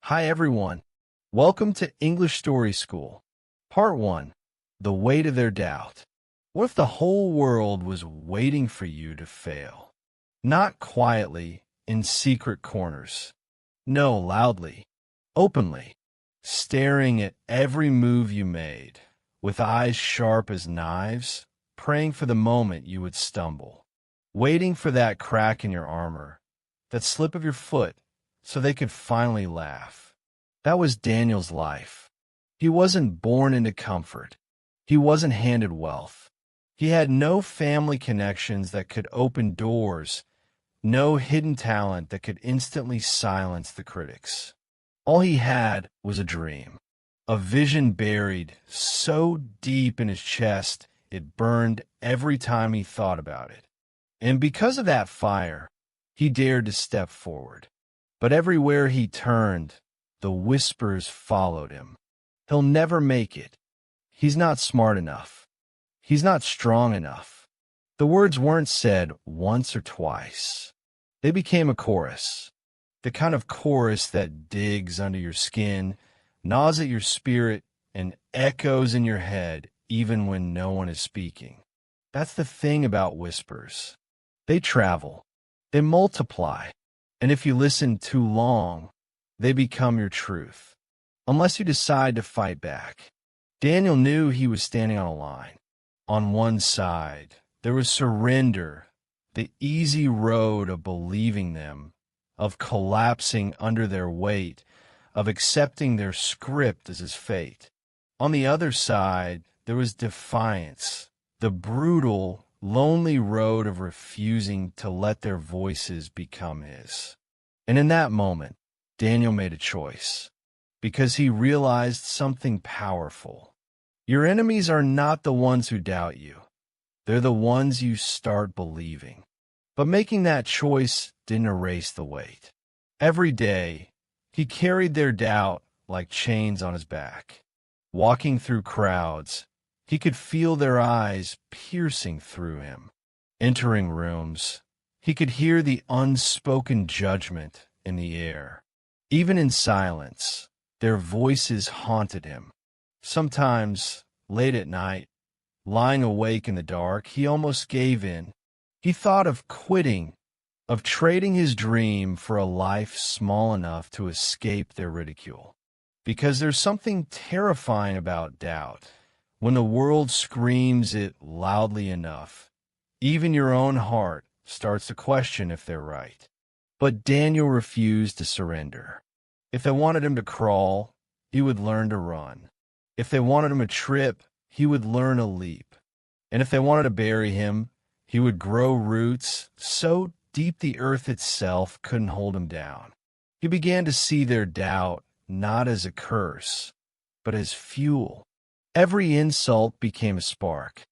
Hi everyone. Welcome to English Story School. Part 1. The Weight of Their Doubt. What if the whole world was waiting for you to fail? Not quietly, in secret corners. No, loudly, openly, staring at every move you made, with eyes sharp as knives, praying for the moment you would stumble, waiting for that crack in your armor, that slip of your foot, so they could finally laugh. That was Daniel's life. He wasn't born into comfort. He wasn't handed wealth. He had no family connections that could open doors, no hidden talent that could instantly silence the critics. All he had was a dream, a vision buried so deep in his chest it burned every time he thought about it. And because of that fire, he dared to step forward. But everywhere he turned, the whispers followed him. He'll never make it. He's not smart enough. He's not strong enough. The words weren't said once or twice. They became a chorus. The kind of chorus that digs under your skin, gnaws at your spirit, and echoes in your head even when no one is speaking. That's the thing about whispers. They travel. They multiply. And if you listen too long, they become your truth, unless you decide to fight back. Daniel knew he was standing on a line. On one side, there was surrender, the easy road of believing them, of collapsing under their weight, of accepting their script as his fate. On the other side, there was defiance, the brutal, lonely road of refusing to let their voices become his. And in that moment, Daniel made a choice, because he realized something powerful. Your enemies are not the ones who doubt you. They're the ones you start believing. But making that choice didn't erase the weight. Every day, he carried their doubt like chains on his back. Walking through crowds, he could feel their eyes piercing through him. Entering rooms, he could hear the unspoken judgment in the air. Even in silence, their voices haunted him. Sometimes, late at night, lying awake in the dark, he almost gave in. He thought of quitting, of trading his dream for a life small enough to escape their ridicule. Because there's something terrifying about doubt. When the world screams it loudly enough, even your own heart starts to question if they're right. But Daniel refused to surrender. If they wanted him to crawl, he would learn to run. If they wanted him to trip, he would learn a leap. And if they wanted to bury him, he would grow roots so deep the earth itself couldn't hold him down. He began to see their doubt not as a curse, but as fuel. Every insult became a spark.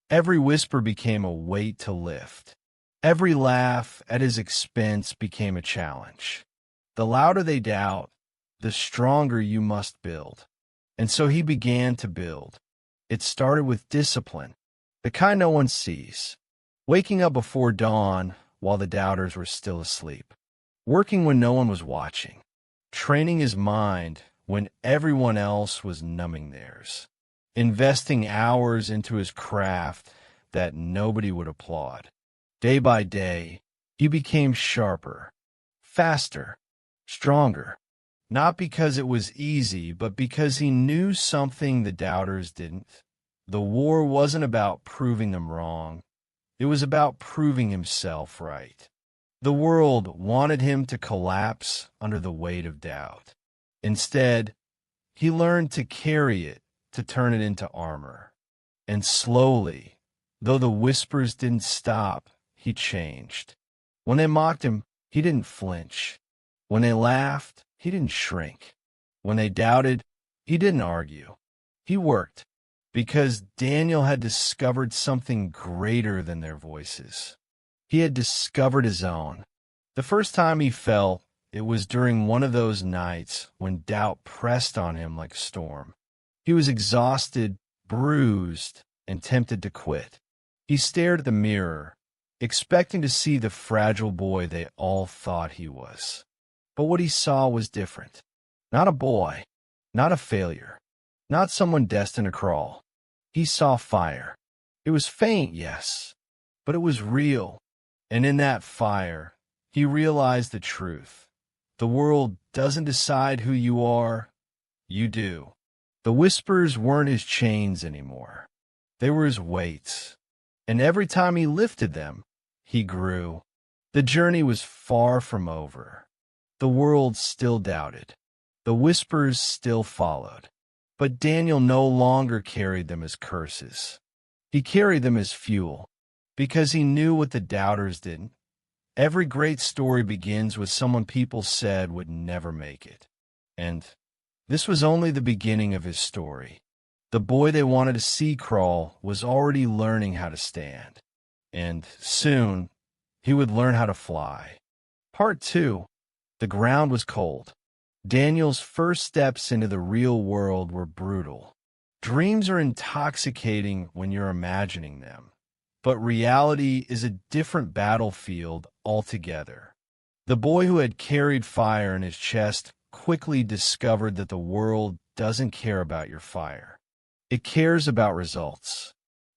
Every whisper became a weight to lift. Every laugh at his expense became a challenge. The louder they doubt, the stronger you must build. And so he began to build. It started with discipline, the kind no one sees. Waking up before dawn while the doubters were still asleep. Working when no one was watching. Training his mind when everyone else was numbing theirs. Investing hours into his craft that nobody would applaud. Day by day, he became sharper, faster, stronger. Not because it was easy, but because he knew something the doubters didn't. The war wasn't about proving them wrong. It was about proving himself right. The world wanted him to collapse under the weight of doubt. Instead, he learned to carry it, to turn it into armor. And slowly, though the whispers didn't stop, he changed. When they mocked him, he didn't flinch. When they laughed, he didn't shrink. When they doubted, he didn't argue. He worked, because Daniel had discovered something greater than their voices. He had discovered his own. The first time he fell, it was during one of those nights when doubt pressed on him like a storm. He was exhausted, bruised, and tempted to quit. He stared at the mirror, expecting to see the fragile boy they all thought he was. But what he saw was different. Not a boy, not a failure, not someone destined to crawl. He saw fire. It was faint, yes, but it was real. And in that fire, he realized the truth. The world doesn't decide who you are, you do. The whispers weren't his chains anymore. They were his weights. And every time he lifted them, he grew. The journey was far from over. The world still doubted. The whispers still followed. But Daniel no longer carried them as curses. He carried them as fuel, because he knew what the doubters didn't. Every great story begins with someone people said would never make it. And this was only the beginning of his story. The boy they wanted to see crawl was already learning how to stand. And soon, he would learn how to fly. Part 2. The ground was cold. Daniel's first steps into the real world were brutal. Dreams are intoxicating when you're imagining them, but reality is a different battlefield altogether. The boy who had carried fire in his chest quickly discovered that the world doesn't care about your fire. It cares about results.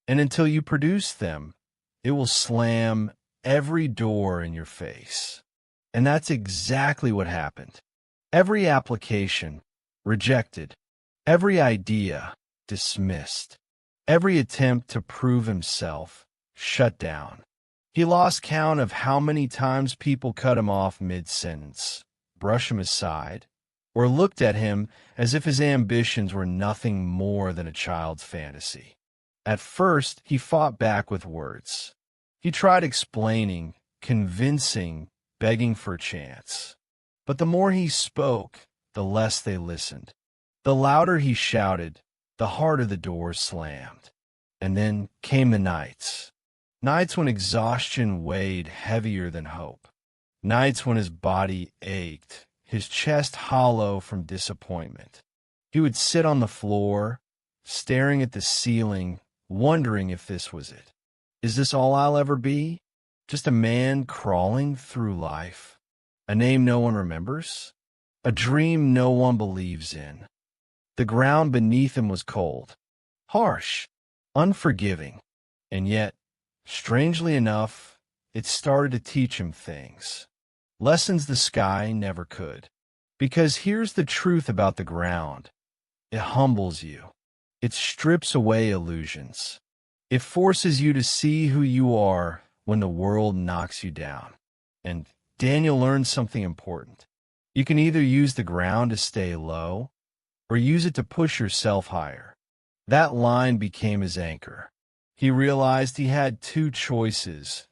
And until you produce them, it will slam every door in your face. And that's exactly what happened. Every application, rejected. Every idea, dismissed. Every attempt to prove himself, shut down. He lost count of how many times people cut him off mid-sentence, brushed him aside, or looked at him as if his ambitions were nothing more than a child's fantasy. At first, he fought back with words. He tried explaining, convincing, begging for a chance. But the more he spoke, the less they listened. The louder he shouted, the harder the doors slammed. And then came the nights. Nights when exhaustion weighed heavier than hope. Nights when his body ached, his chest hollow from disappointment. He would sit on the floor, staring at the ceiling, wondering if this was it. Is this all I'll ever be? Just a man crawling through life? A name no one remembers? A dream no one believes in? The ground beneath him was cold, harsh, unforgiving, and yet, strangely enough, it started to teach him things. Lessons the sky never could. Because here's the truth about the ground. It humbles you. It strips away illusions. It forces you to see who you are when the world knocks you down. And Daniel learned something important. You can either use the ground to stay low, or use it to push yourself higher. That line became his anchor. He realized he had two choices: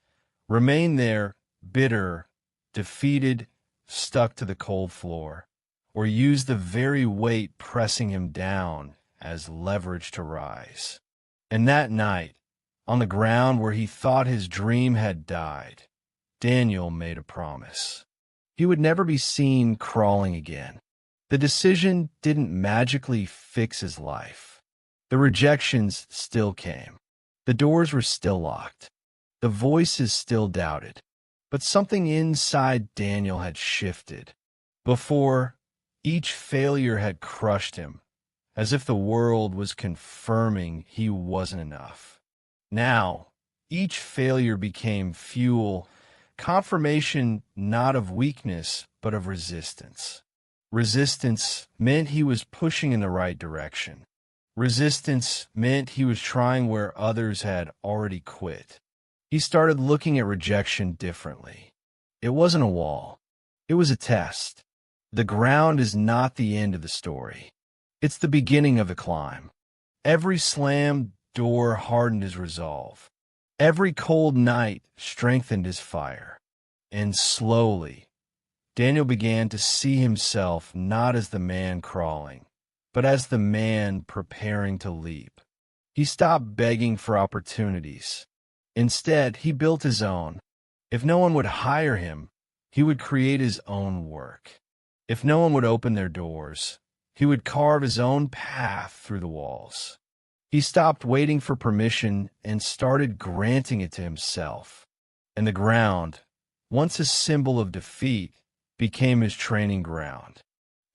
remain there, bitter, defeated, stuck to the cold floor, or use the very weight pressing him down as leverage to rise. And that night, on the ground where he thought his dream had died, Daniel made a promise. He would never be seen crawling again. The decision didn't magically fix his life. The rejections still came. The doors were still locked. The voices still doubted. But something inside Daniel had shifted. Before, each failure had crushed him, as if the world was confirming he wasn't enough. Now, each failure became fuel, confirmation not of weakness, but of resistance. Resistance meant he was pushing in the right direction. Resistance meant he was trying where others had already quit. He started looking at rejection differently. It wasn't a wall. It was a test. The ground is not the end of the story. It's the beginning of the climb. Every slammed door hardened his resolve. Every cold night strengthened his fire. And slowly, Daniel began to see himself not as the man crawling, but as the man preparing to leap. He stopped begging for opportunities. Instead, he built his own. If no one would hire him, he would create his own work. If no one would open their doors, he would carve his own path through the walls. He stopped waiting for permission and started granting it to himself. And the ground, once a symbol of defeat, became his training ground.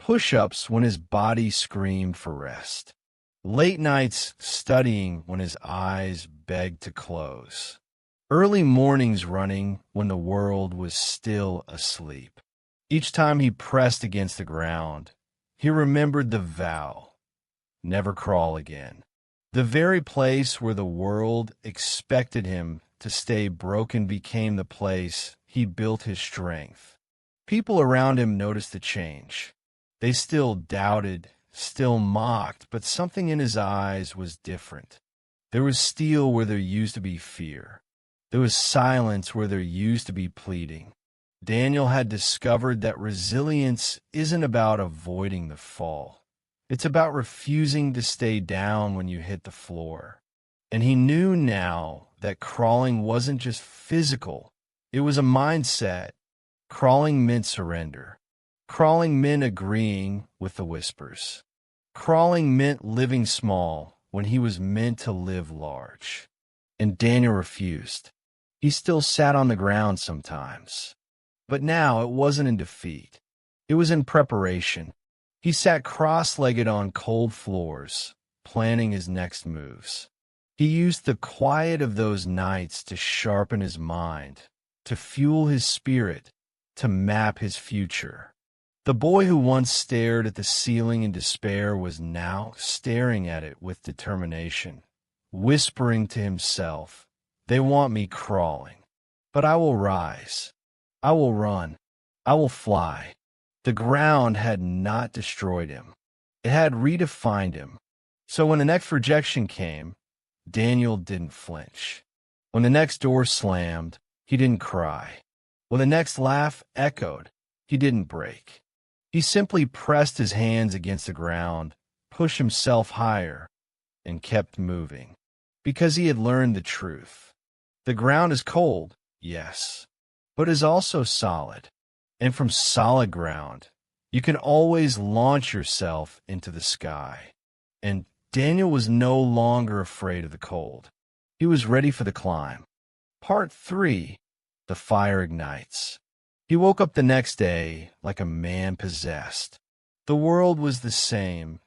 push-ups when his body screamed for rest. Late nights studying when his eyes begged to close. Early mornings running when the world was still asleep. Each time he pressed against the ground, he remembered the vow, never crawl again. The very place where the world expected him to stay broken became the place he built his strength. People around him noticed the change. They still doubted, still mocked, but something in his eyes was different. There was steel where there used to be fear. There was silence where there used to be pleading. Daniel had discovered that resilience isn't about avoiding the fall. It's about refusing to stay down when you hit the floor. And he knew now that crawling wasn't just physical. It was a mindset. Crawling meant surrender. Crawling meant agreeing with the whispers. Crawling meant living small when he was meant to live large. And Daniel refused. He still sat on the ground sometimes. But now it wasn't in defeat. It was in preparation. He sat cross-legged on cold floors, planning his next moves. He used the quiet of those nights to sharpen his mind, to fuel his spirit, to map his future. The boy who once stared at the ceiling in despair was now staring at it with determination, whispering to himself, "They want me crawling, but I will rise. I will run. I will fly." The ground had not destroyed him. It had redefined him. So when the next rejection came, Daniel didn't flinch. When the next door slammed, he didn't cry. When the next laugh echoed, he didn't break. He simply pressed his hands against the ground, pushed himself higher, and kept moving. Because he had learned the truth. The ground is cold, yes, but is also solid. And from solid ground, you can always launch yourself into the sky. And Daniel was no longer afraid of the cold. He was ready for the climb. Part 3. The fire ignites. He woke up the next day like a man possessed. The world was the same.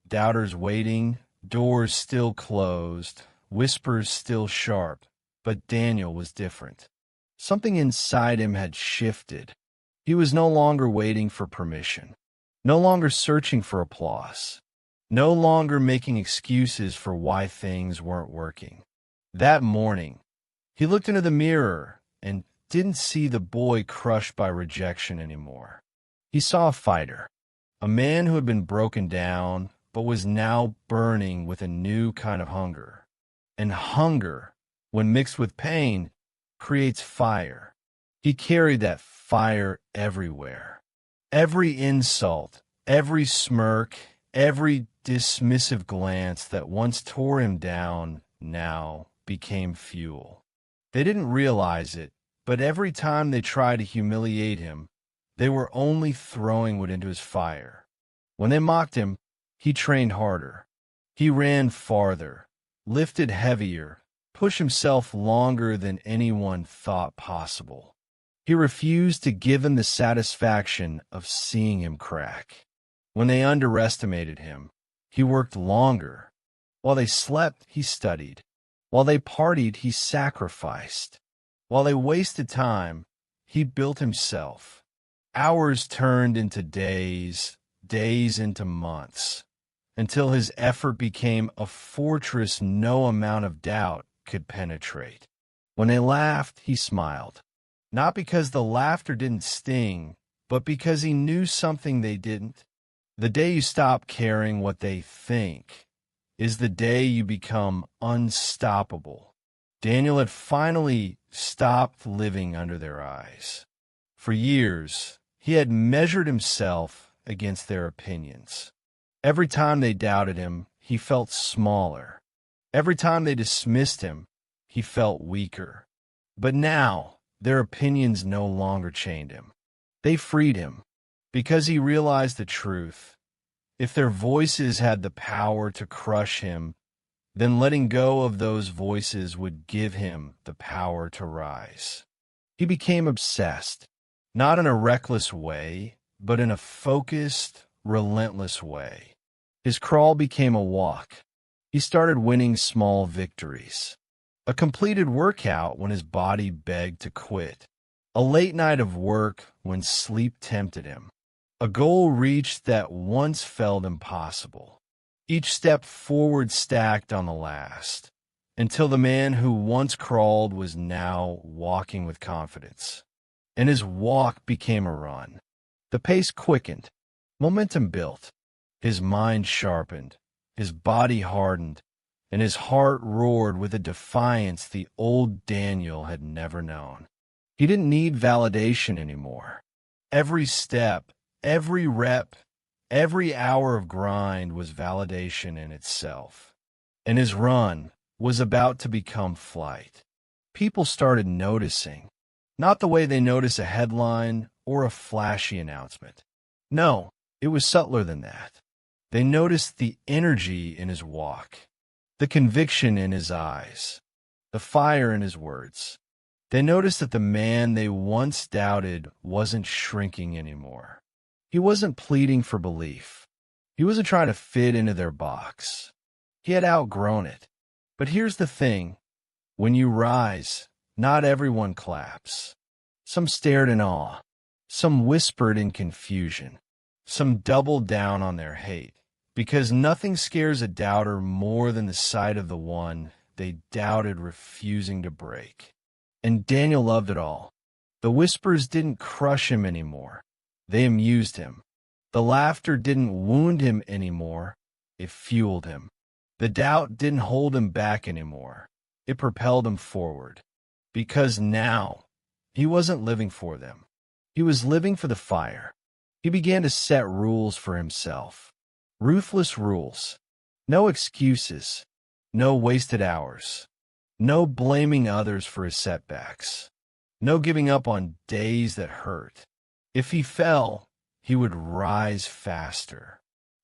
Doubters waiting, doors still closed, whispers still sharp. But Daniel was different. Something inside him had shifted. He was no longer waiting for permission, no longer searching for applause, no longer making excuses for why things weren't working. That morning, he looked into the mirror and didn't see the boy crushed by rejection anymore. He saw a fighter, a man who had been broken down but was now burning with a new kind of hunger. And hunger, when mixed with pain, creates fire. He carried that fire everywhere. Every insult, every smirk, every dismissive glance that once tore him down now became fuel. They didn't realize it, but every time they tried to humiliate him, they were only throwing wood into his fire. When they mocked him, he trained harder. He ran farther, lifted heavier, pushed himself longer than anyone thought possible. He refused to give them the satisfaction of seeing him crack. When they underestimated him, he worked longer. While they slept, he studied. While they partied, he sacrificed. While they wasted time, he built himself. Hours turned into days, days into months, until his effort became a fortress no amount of doubt could penetrate. When they laughed, he smiled. Not because the laughter didn't sting, but because he knew something they didn't. The day you stop caring what they think is the day you become unstoppable. Daniel had finally stopped living under their eyes. For years, he had measured himself against their opinions. Every time they doubted him, he felt smaller. Every time they dismissed him, he felt weaker. But now, their opinions no longer chained him. They freed him, because he realized the truth. If their voices had the power to crush him, then letting go of those voices would give him the power to rise. He became obsessed, not in a reckless way, but in a focused, relentless way. His crawl became a walk. He started winning small victories. A completed workout when his body begged to quit. A late night of work when sleep tempted him. A goal reached that once felt impossible. Each step forward stacked on the last, until the man who once crawled was now walking with confidence. And his walk became a run. The pace quickened. Momentum built. His mind sharpened. His body hardened. And his heart roared with a defiance the old Daniel had never known. He didn't need validation anymore. Every step, every rep, every hour of grind was validation in itself. And his run was about to become flight. People started noticing, not the way they notice a headline or a flashy announcement. No, it was subtler than that. They noticed the energy in his walk, the conviction in his eyes, the fire in his words. They noticed that the man they once doubted wasn't shrinking anymore. He wasn't pleading for belief. He wasn't trying to fit into their box. He had outgrown it. But here's the thing. When you rise, not everyone claps. Some stared in awe. Some whispered in confusion. Some doubled down on their hate. Because nothing scares a doubter more than the sight of the one they doubted refusing to break. And Daniel loved it all. The whispers didn't crush him anymore. They amused him. The laughter didn't wound him anymore. It fueled him. The doubt didn't hold him back anymore. It propelled him forward. Because now, he wasn't living for them. He was living for the fire. He began to set rules for himself. Ruthless rules. No excuses. No wasted hours. No blaming others for his setbacks. No giving up on days that hurt. If he fell, he would rise faster.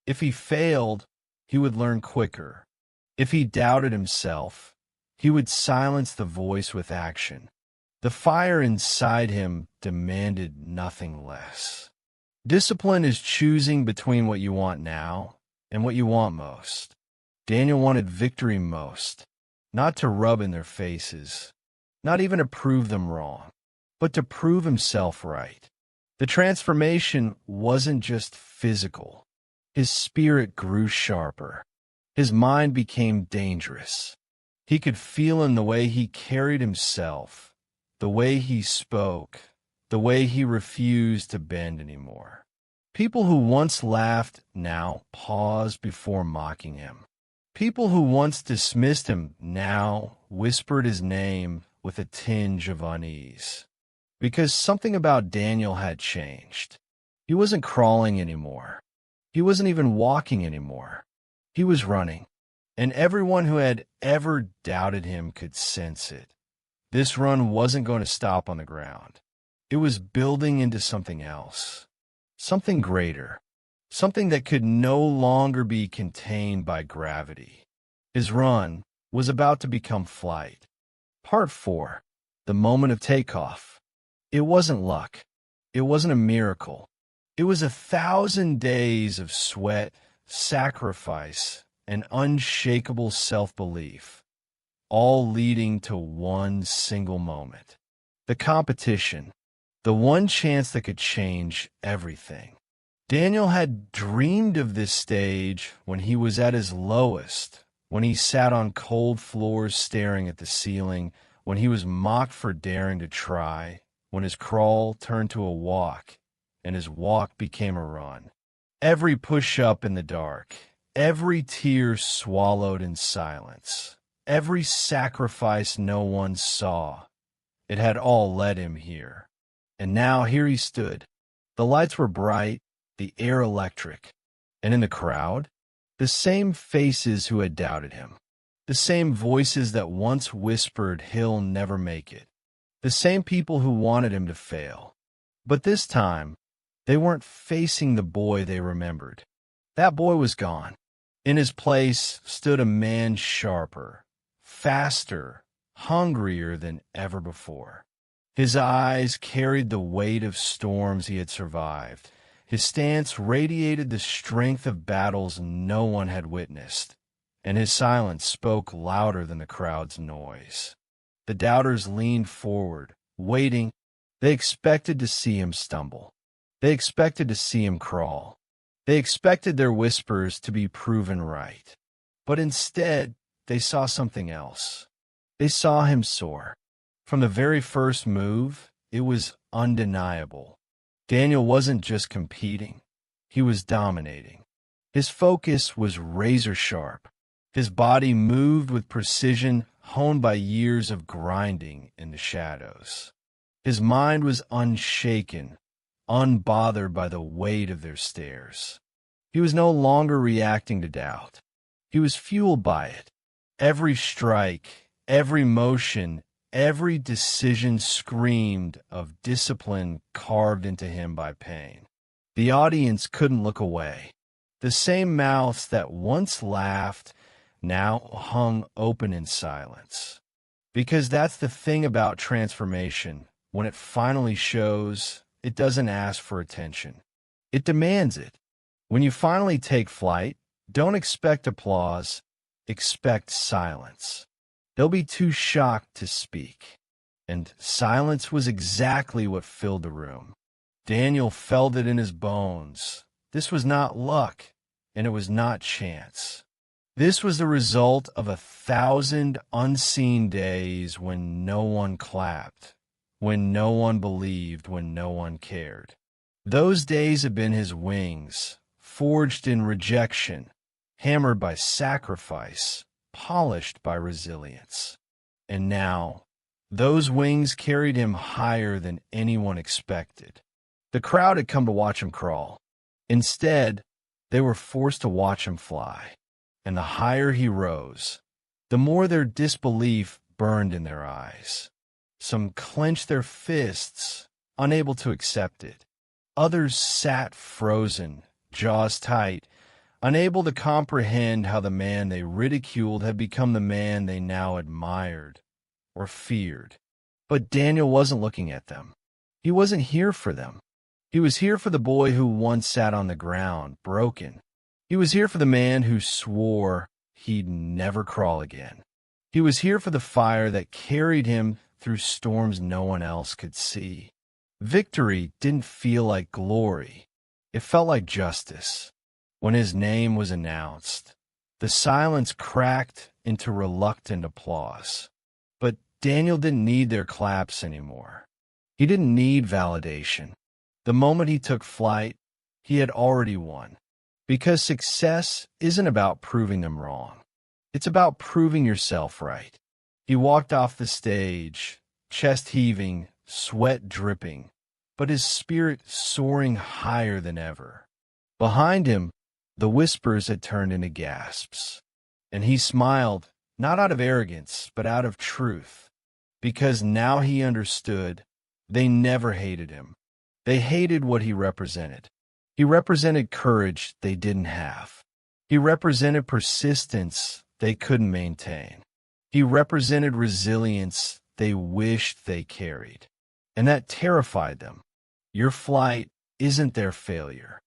If he failed, he would learn quicker. If he doubted himself, he would silence the voice with action. The fire inside him demanded nothing less. Discipline is choosing between what you want now and what you want most. Daniel wanted victory most. Not to rub in their faces, not even to prove them wrong, but to prove himself right. The transformation wasn't just physical. His spirit grew sharper. His mind became dangerous. He could feel in the way he carried himself, the way he spoke, the way he refused to bend anymore. People who once laughed now paused before mocking him. People who once dismissed him now whispered his name with a tinge of unease. Because something about Daniel had changed. He wasn't crawling anymore. He wasn't even walking anymore. He was running. And everyone who had ever doubted him could sense it. This run wasn't going to stop on the ground. It was building into something else. Something greater. Something that could no longer be contained by gravity. His run was about to become flight. Part 4. The moment of takeoff. It wasn't luck. It wasn't a miracle. It was 1,000 days of sweat, sacrifice, and unshakable self-belief, all leading to one single moment. The competition. The one chance that could change everything. Daniel had dreamed of this stage when he was at his lowest, when he sat on cold floors staring at the ceiling, when he was mocked for daring to try, when his crawl turned to a walk, and his walk became a run. Every push-up in the dark, every tear swallowed in silence, every sacrifice no one saw, it had all led him here. And now here he stood. The lights were bright, the air electric, and in the crowd, the same faces who had doubted him, the same voices that once whispered he'll never make it, the same people who wanted him to fail. But this time, they weren't facing the boy they remembered. That boy was gone. In his place stood a man sharper, faster, hungrier than ever before. His eyes carried the weight of storms he had survived, His stance radiated the strength of battles no one had witnessed, and his silence spoke louder than the crowd's noise. The doubters leaned forward, waiting. They expected to see him stumble. They expected to see him crawl. They expected their whispers to be proven right. But instead, they saw something else. They saw him soar. From the very first move, it was undeniable. Daniel wasn't just competing. He was dominating. His focus was razor sharp. His body moved with precision honed by years of grinding in the shadows. His mind was unshaken, unbothered by the weight of their stares. He was no longer reacting to doubt. He was fueled by it. Every strike, every motion, every decision screamed of discipline carved into him by pain. The audience couldn't look away. The same mouths that once laughed now hung open in silence. Because that's the thing about transformation. When it finally shows, it doesn't ask for attention. It demands it. When you finally take flight, don't expect applause, expect silence. They'll be too shocked to speak. And silence was exactly what filled the room. Daniel felt it in his bones. This was not luck, and it was not chance. This was the result of 1,000 unseen days when no one clapped, when no one believed, when no one cared. Those days had been his wings, forged in rejection, hammered by sacrifice, polished by resilience. And now, those wings carried him higher than anyone expected. The crowd had come to watch him crawl. Instead, they were forced to watch him fly. And the higher he rose, the more their disbelief burned in their eyes. Some clenched their fists, unable to accept it. Others sat frozen, jaws tight, unable to comprehend how the man they ridiculed had become the man they now admired or feared. But Daniel wasn't looking at them. He wasn't here for them. He was here for the boy who once sat on the ground, broken. He was here for the man who swore he'd never crawl again. He was here for the fire that carried him through storms no one else could see. Victory didn't feel like glory. It felt like justice. When his name was announced, the silence cracked into reluctant applause. But Daniel didn't need their claps anymore. He didn't need validation. The moment he took flight, he had already won. Because success isn't about proving them wrong. It's about proving yourself right. He walked off the stage, chest heaving, sweat dripping, but his spirit soaring higher than ever. Behind him, the whispers had turned into gasps, and he smiled, not out of arrogance, but out of truth, because now he understood they never hated him. They hated what he represented. He represented courage they didn't have. He represented persistence they couldn't maintain. He represented resilience they wished they carried. And that terrified them. Your flight isn't their failure.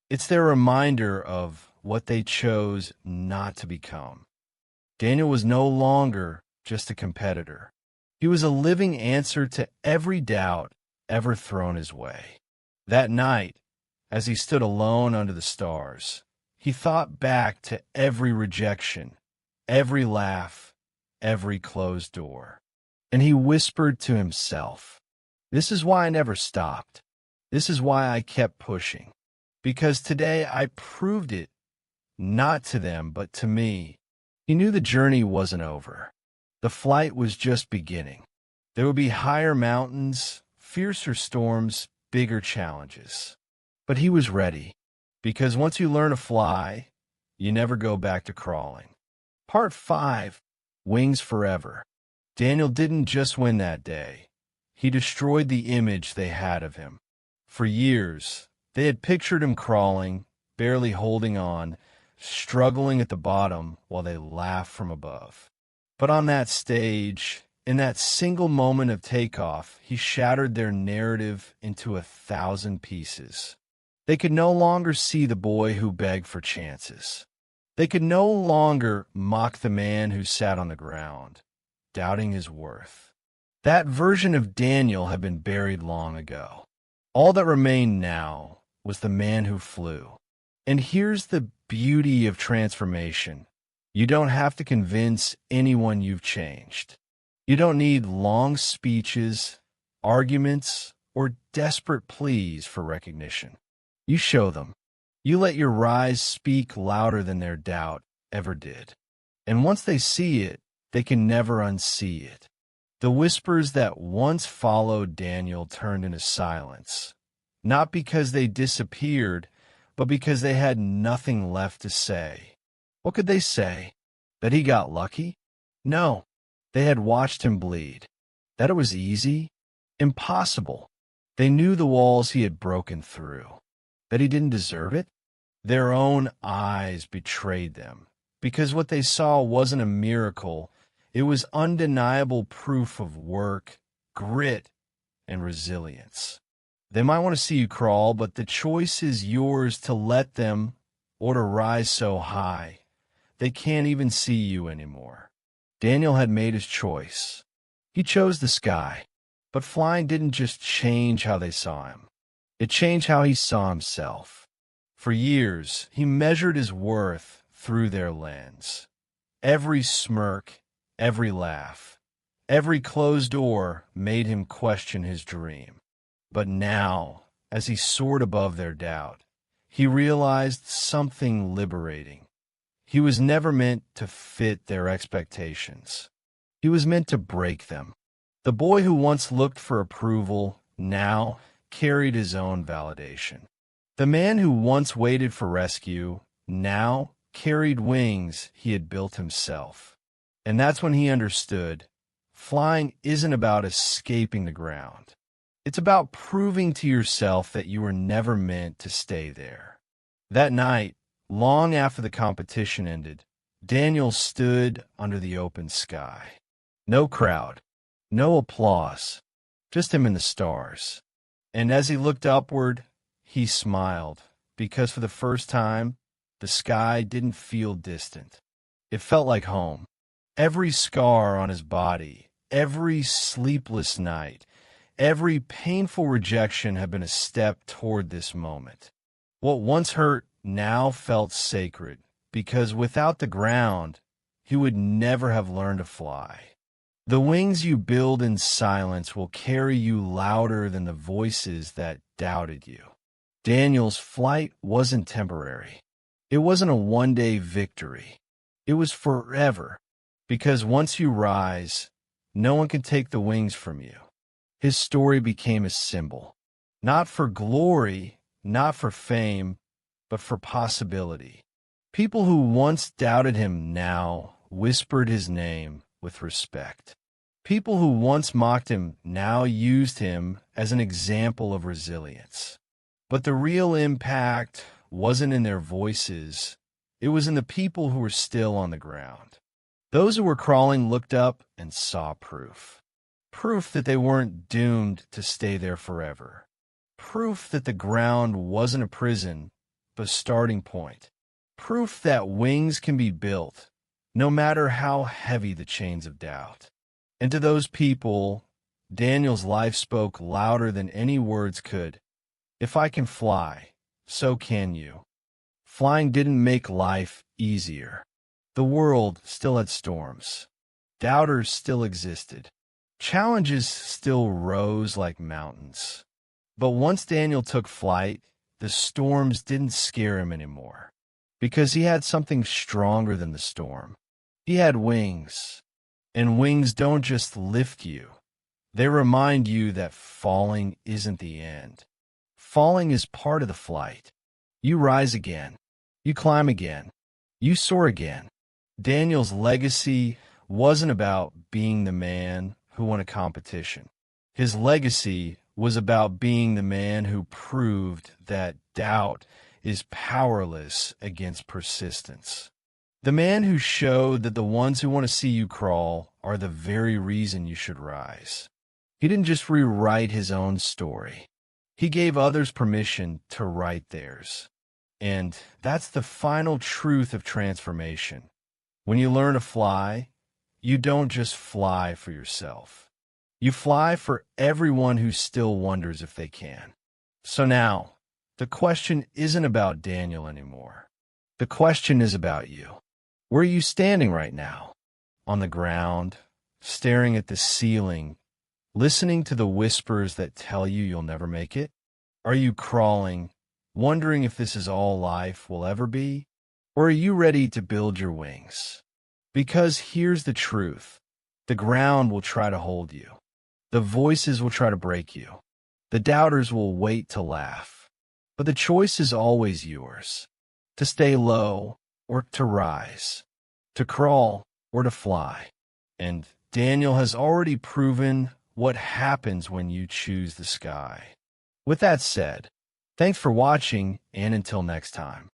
It's their reminder of what they chose not to become. Daniel was no longer just a competitor. He was a living answer to every doubt ever thrown his way. That night, as he stood alone under the stars, he thought back to every rejection, every laugh, every closed door. And he whispered to himself, "This is why I never stopped. This is why I kept pushing. Because today I proved it, not to them, but to me." He knew the journey wasn't over. The flight was just beginning. There would be higher mountains, fiercer storms, bigger challenges. But he was ready, because once you learn to fly, you never go back to crawling. Part 5, Wings Forever. Daniel didn't just win that day. He destroyed the image they had of him. For years, they had pictured him crawling, barely holding on, struggling at the bottom while they laughed from above. But on that stage, in that single moment of takeoff, he shattered their narrative into 1,000 pieces. They could no longer see the boy who begged for chances. They could no longer mock the man who sat on the ground, doubting his worth. That version of Daniel had been buried long ago. All that remained now was the man who flew. And here's the beauty of transformation. You don't have to convince anyone you've changed. You don't need long speeches, arguments, or desperate pleas for recognition. You show them. You let your rise speak louder than their doubt ever did. And once they see it, they can never unsee it. The whispers that once followed Daniel turned into silence, not because they disappeared, but because they had nothing left to say. What could they say? That he got lucky? No. They had watched him bleed. That it was easy? Impossible. They knew the walls he had broken through. That he didn't deserve it? Their own eyes betrayed them, because what they saw wasn't a miracle. It was undeniable proof of work, grit, and resilience. They might want to see you crawl, but the choice is yours to let them or to rise so high they can't even see you anymore. Daniel had made his choice. He chose the sky, but flying didn't just change how they saw him. It changed how he saw himself. For years, he measured his worth through their lens. Every smirk, every laugh, every closed door made him question his dream. But now, as he soared above their doubt, he realized something liberating. He was never meant to fit their expectations. He was meant to break them. The boy who once looked for approval now carried his own validation. The man who once waited for rescue now carried wings he had built himself. And that's when he understood flying isn't about escaping the ground. It's about proving to yourself that you were never meant to stay there. That night, long after the competition ended, Daniel stood under the open sky. No crowd, no applause, just him and the stars. And as he looked upward, he smiled, because for the first time, the sky didn't feel distant. It felt like home. Every scar on his body, every sleepless night, every painful rejection had been a step toward this moment. What once hurt now felt sacred, because without the ground, he would never have learned to fly. The wings you build in silence will carry you louder than the voices that doubted you. Daniel's flight wasn't temporary. It wasn't a one-day victory. It was forever, because once you rise, no one can take the wings from you. His story became a symbol, not for glory, not for fame, but for possibility. People who once doubted him now whispered his name with respect. People who once mocked him now used him as an example of resilience. But the real impact wasn't in their voices. It was in the people who were still on the ground. Those who were crawling looked up and saw proof. Proof that they weren't doomed to stay there forever. Proof that the ground wasn't a prison, but a starting point. Proof that wings can be built, no matter how heavy the chains of doubt. And to those people, Daniel's life spoke louder than any words could. If I can fly, so can you. Flying didn't make life easier. The world still had storms. Doubters still existed. Challenges still rose like mountains. But once Daniel took flight, the storms didn't scare him anymore, because he had something stronger than the storm. He had wings, and wings don't just lift you. They remind you that falling isn't the end. Falling is part of the flight. You rise again. You climb again. You soar again. Daniel's legacy wasn't about being the man who won a competition. His legacy was about being the man who proved that doubt is powerless against persistence. The man who showed that the ones who want to see you crawl are the very reason you should rise. He didn't just rewrite his own story. He gave others permission to write theirs. And that's the final truth of transformation. When you learn to fly, you don't just fly for yourself. You fly for everyone who still wonders if they can. So now, the question isn't about Daniel anymore. The question is about you. Where are you standing right now? On the ground, staring at the ceiling, listening to the whispers that tell you you'll never make it? Are you crawling, wondering if this is all life will ever be? Or are you ready to build your wings? Because here's the truth. The ground will try to hold you. The voices will try to break you. The doubters will wait to laugh. But the choice is always yours. To stay low or to rise. To crawl or to fly. And Daniel has already proven what happens when you choose the sky. With that said, thanks for watching, and until next time.